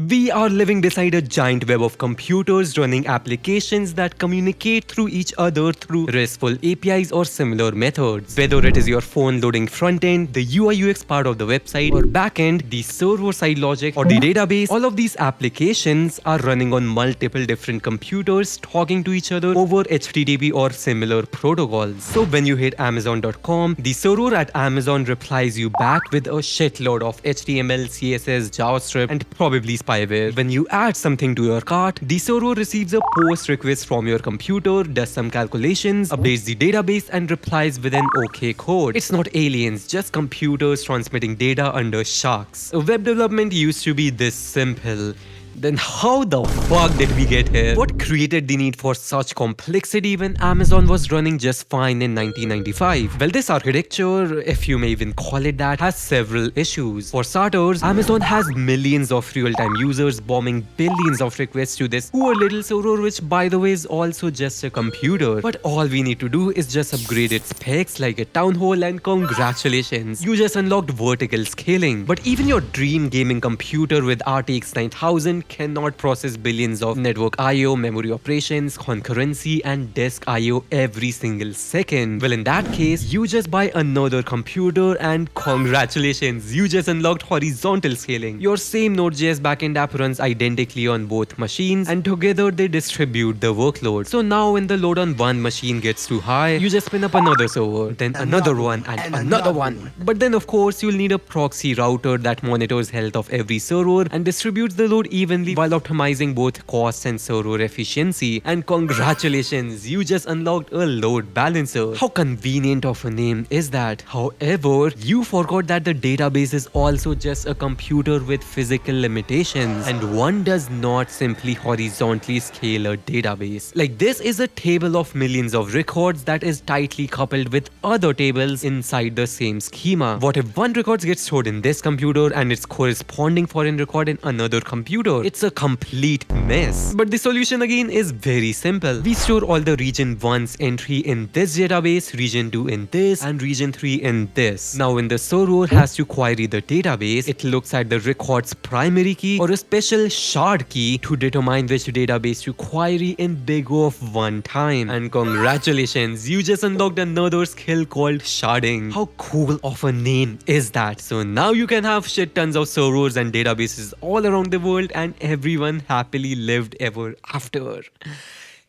We are living beside a giant web of computers running applications that communicate through each other through RESTful APIs or similar methods. Whether it is your phone loading front-end, the UI UX part of the website, or back-end, the server-side logic, or the database, all of these applications are running on multiple different computers talking to each other over HTTP or similar protocols. So when you hit Amazon.com, the server at Amazon replies you back with a shitload of HTML, CSS, JavaScript, and probably spyware. When you add something to your cart, the server receives a post request from your computer, does some calculations, updates the database, and replies with an OK code. It's not aliens, just computers transmitting data under sharks. Web development used to be this simple. Then how the fuck did we get here? What created the need for such complexity when Amazon was running just fine in 1995? Well, this architecture, if you may even call it that, has several issues. For starters, Amazon has millions of real-time users bombing billions of requests to this poor little server, which by the way is also just a computer. But all we need to do is just upgrade its specs like a town hall, and congratulations, you just unlocked vertical scaling. But even your dream gaming computer with RTX 9000 cannot process billions of network I/O, memory operations, concurrency, and disk I/O every single second. Well, in that case, you just buy another computer and congratulations, you just unlocked horizontal scaling. Your same Node.js backend app runs identically on both machines, and together they distribute the workload. So now when the load on one machine gets too high, you just spin up another server, then another one, and another one. But then of course, you'll need a proxy router that monitors health of every server and distributes the load evenly while optimizing both cost and server efficiency. And congratulations, you just unlocked a load balancer. How convenient of a name is that? However, you forgot that the database is also just a computer with physical limitations, and one does not simply horizontally scale a database. Like, this is a table of millions of records that is tightly coupled with other tables inside the same schema. What if one record gets stored in this computer and its corresponding foreign record in another computer? It's a complete mess. But the solution again is very simple. We store all the region 1's entry in this database, region 2 in this, and region 3 in this. Now when the server has to query the database, it looks at the record's primary key or a special shard key to determine which database to query in big O of one time. And congratulations, you just unlocked another skill called sharding. How cool of a name is that? So now you can have shit tons of servers and databases all around the world, and everyone happily lived ever after.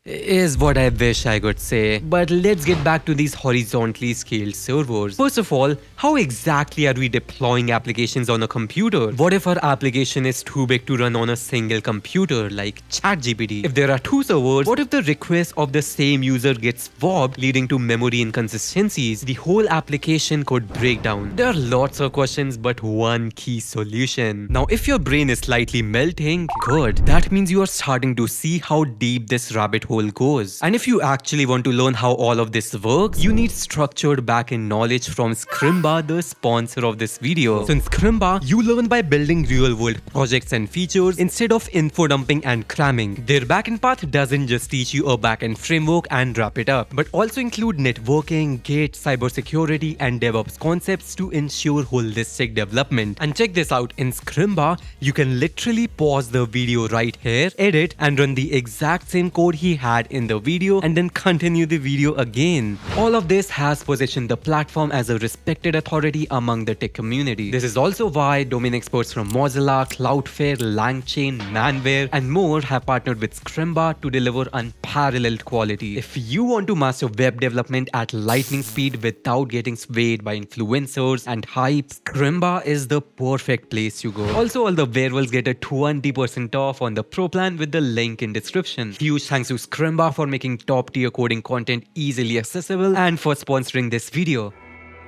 Is what I wish I could say. But let's get back to these horizontally scaled servers. First of all, how exactly are we deploying applications on a computer? What if our application is too big to run on a single computer like ChatGPT? If there are two servers, what if the request of the same user gets swapped, leading to memory inconsistencies? The whole application could break down. There are lots of questions, but one key solution. Now, if your brain is slightly melting, good. That means you are starting to see how deep this rabbit hole goes. And if you actually want to learn how all of this works, you need structured backend knowledge from Scrimba, the sponsor of this video. So in Scrimba, you learn by building real-world projects and features instead of info dumping and cramming. Their backend path doesn't just teach you a backend framework and wrap it up, but also include networking, Git, cybersecurity, and DevOps concepts to ensure holistic development. And check this out, in Scrimba, you can literally pause the video right here, edit, and run the exact same code he had in the video, and then continue the video again. All of this has positioned the platform as a respected authority among the tech community. This is also why domain experts from Mozilla, Cloudflare, LangChain, Manware, and more have partnered with Scrimba to deliver unparalleled quality. If you want to master web development at lightning speed without getting swayed by influencers and hype, Scrimba is the perfect place to go. Also, all the werewolves get a 20% off on the pro plan with the link in description. Huge thanks to Scrimba for making top-tier coding content easily accessible and for sponsoring this video.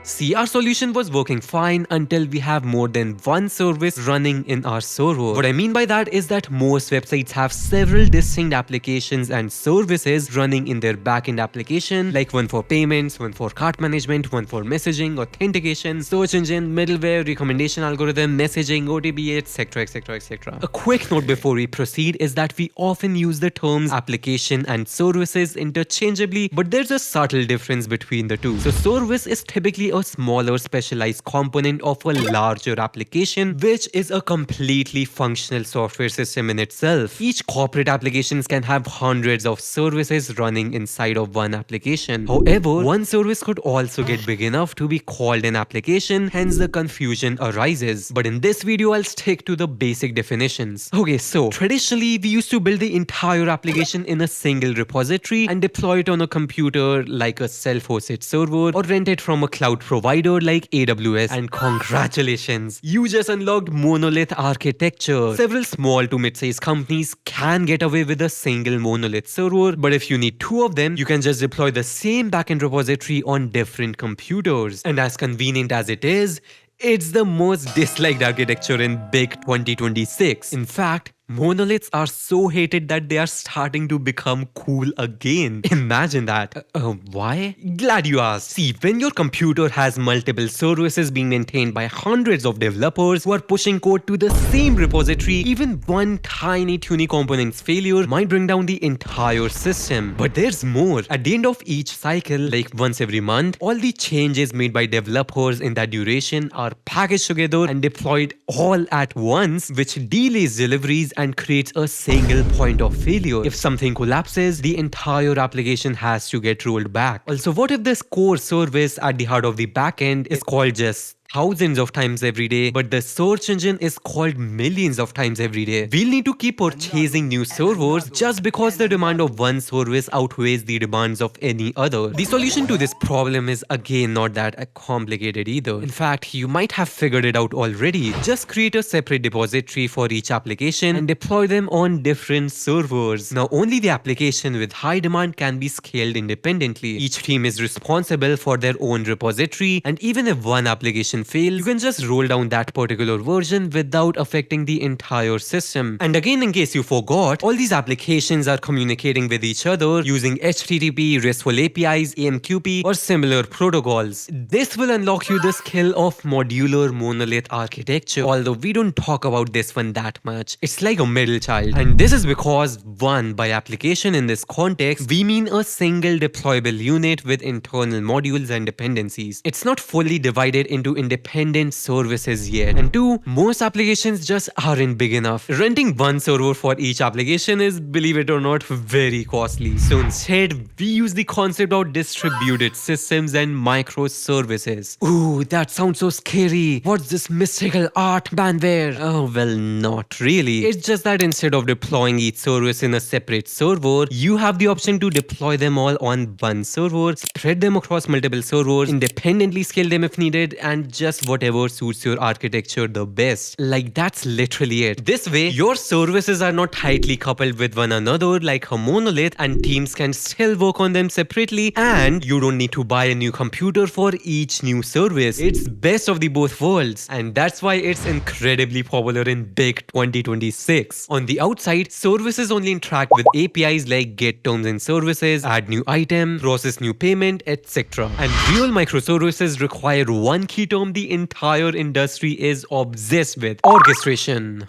See, our solution was working fine until we have more than one service running in our server. What I mean by that is that most websites have several distinct applications and services running in their backend application, like one for payments, one for cart management, one for messaging, authentication, search engine, middleware, recommendation algorithm, messaging, OTP, etc, etc, etc. A quick note before we proceed is that we often use the terms application and services interchangeably, but there's a subtle difference between the two. So service is typically a smaller specialized component of a larger application, which is a completely functional software system in itself. Each corporate applications can have hundreds of services running inside of one application. However, one service could also get big enough to be called an application, hence the confusion arises. But in this video, I'll stick to the basic definitions. Okay, so traditionally, we used to build the entire application in a single repository and deploy it on a computer like a self-hosted server or rent it from a cloud provider like AWS. And congratulations, you just unlocked monolith architecture. Several small to mid-sized companies can get away with a single monolith server, but if you need two of them, you can just deploy the same backend repository on different computers. And as convenient as it is, it's the most disliked architecture in big 2026. In fact, monoliths are so hated that they are starting to become cool again. Imagine that. Why? Glad you asked. See, when your computer has multiple services being maintained by hundreds of developers who are pushing code to the same repository, even one tiny tuning component's failure might bring down the entire system. But there's more. At the end of each cycle, like once every month, all the changes made by developers in that duration are packaged together and deployed all at once, which delays deliveries and creates a single point of failure. If something collapses, the entire application has to get rolled back. Also, what if this core service at the heart of the backend is called just thousands of times every day, but the search engine is called millions of times every day? We'll need to keep purchasing new servers just because the demand of one service outweighs the demands of any other. The solution to this problem is again not that complicated either. In fact, you might have figured it out already. Just create a separate repository for each application and deploy them on different servers. Now, only the application with high demand can be scaled independently. Each team is responsible for their own repository, and even if one application fails, you can just roll down that particular version without affecting the entire system. And again, in case you forgot, all these applications are communicating with each other using HTTP, RESTful APIs, AMQP, or similar protocols. This will unlock you the skill of modular monolith architecture, although we don't talk about this one that much. It's like a middle child. And this is because, one, by application in this context, we mean a single deployable unit with internal modules and dependencies. It's not fully divided into independent services yet. And two, most applications just aren't big enough. Renting one server for each application is, believe it or not, very costly. So instead, we use the concept of distributed systems and microservices. Ooh, that sounds so scary. What's this mystical art, Manware? Oh, well, not really. It's just that instead of deploying each service in a separate server, you have the option to deploy them all on one server, spread them across multiple servers, independently scale them if needed, and just whatever suits your architecture the best. Like, that's literally it. This way, your services are not tightly coupled with one another like a monolith, and teams can still work on them separately, and you don't need to buy a new computer for each new service. It's best of the both worlds, and that's why it's incredibly popular in big 2026. On the outside, services only interact with APIs like get terms and services, add new item, process new payment, etc. And real microservices require one key term the entire industry is obsessed with: orchestration.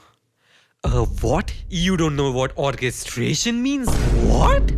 What? You don't know what orchestration means? What?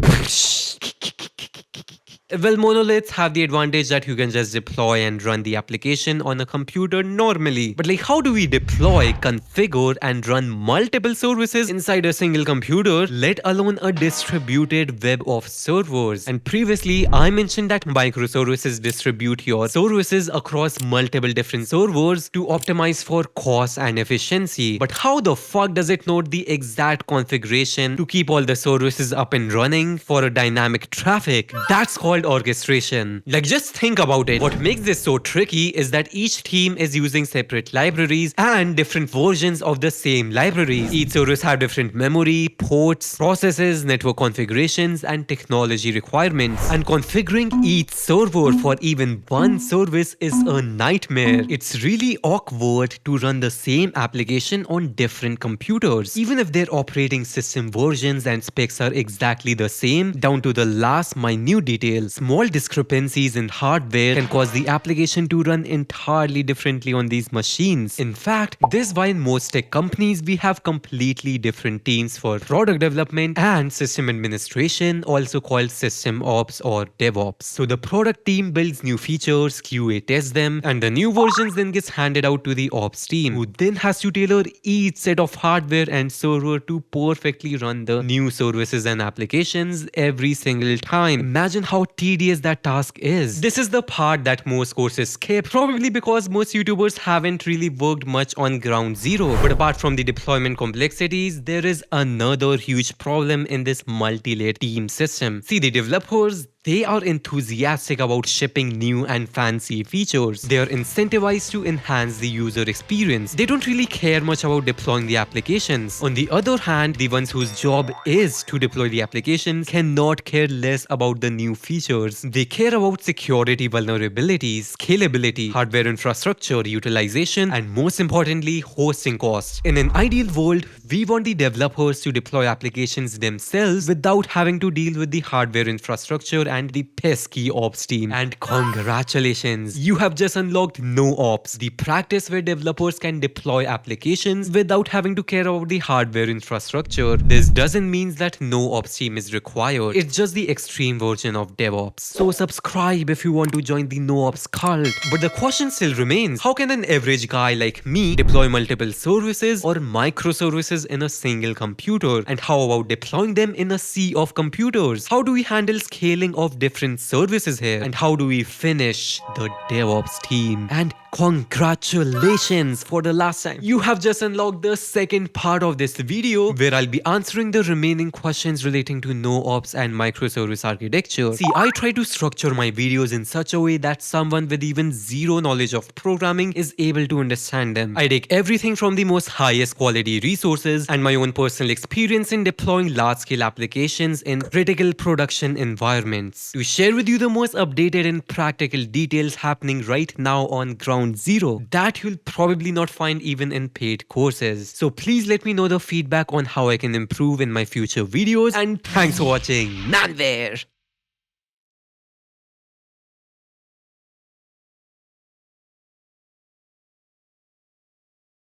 Well, monoliths have the advantage that you can just deploy and run the application on a computer normally. But like, how do we deploy, configure, and run multiple services inside a single computer, let alone a distributed web of servers? And previously, I mentioned that microservices distribute your services across multiple different servers to optimize for cost and efficiency. But how the fuck does it know the exact configuration to keep all the services up and running for a dynamic traffic? That's called orchestration. Like, just think about it. What makes this so tricky is that each team is using separate libraries and different versions of the same libraries. Each service have different memory, ports, processes, network configurations, and technology requirements. And configuring each server for even one service is a nightmare. It's really awkward to run the same application on different computers, even if their operating system versions and specs are exactly the same down to the last minute detail. critical. Small discrepancies in hardware can cause the application to run entirely differently on these machines. In fact, this is why in most tech companies we have completely different teams for product development and system administration, also called system ops or DevOps. So the product team builds new features, QA tests them, and the new versions then gets handed out to the ops team, who then has to tailor each set of hardware and server to perfectly run the new services and applications every single time. Imagine how tedious that task is. This is the part that most courses skip, probably because most YouTubers haven't really worked much on ground zero. But apart from the deployment complexities, there is another huge problem in this multi-layered team system. See, the developers, they are enthusiastic about shipping new and fancy features. They are incentivized to enhance the user experience. They don't really care much about deploying the applications. On the other hand, the ones whose job is to deploy the applications cannot care less about the new features. They care about security vulnerabilities, scalability, hardware infrastructure, utilization, and most importantly, hosting costs. In an ideal world, we want the developers to deploy applications themselves without having to deal with the hardware infrastructure and the pesky ops team. And congratulations, you have just unlocked No Ops, the practice where developers can deploy applications without having to care about the hardware infrastructure. This doesn't mean that No Ops team is required. It's just the extreme version of DevOps. So subscribe if you want to join the No Ops cult. But the question still remains, how can an average guy like me deploy multiple services or microservices in a single computer? And how about deploying them in a sea of computers? How do we handle scaling of different services here? And how do we finish the DevOps team? And congratulations, for the last time, you have just unlocked the second part of this video where I'll be answering the remaining questions relating to No Ops and microservice architecture. See, I try to structure my videos in such a way that someone with even zero knowledge of programming is able to understand them. I take everything from the most highest quality resources and my own personal experience in deploying large-scale applications in critical production environments to share with you the most updated and practical details happening right now on ground zero that you'll probably not find even in paid courses. So please let me know the feedback on how I can improve in my future videos, and thanks for watching Manware.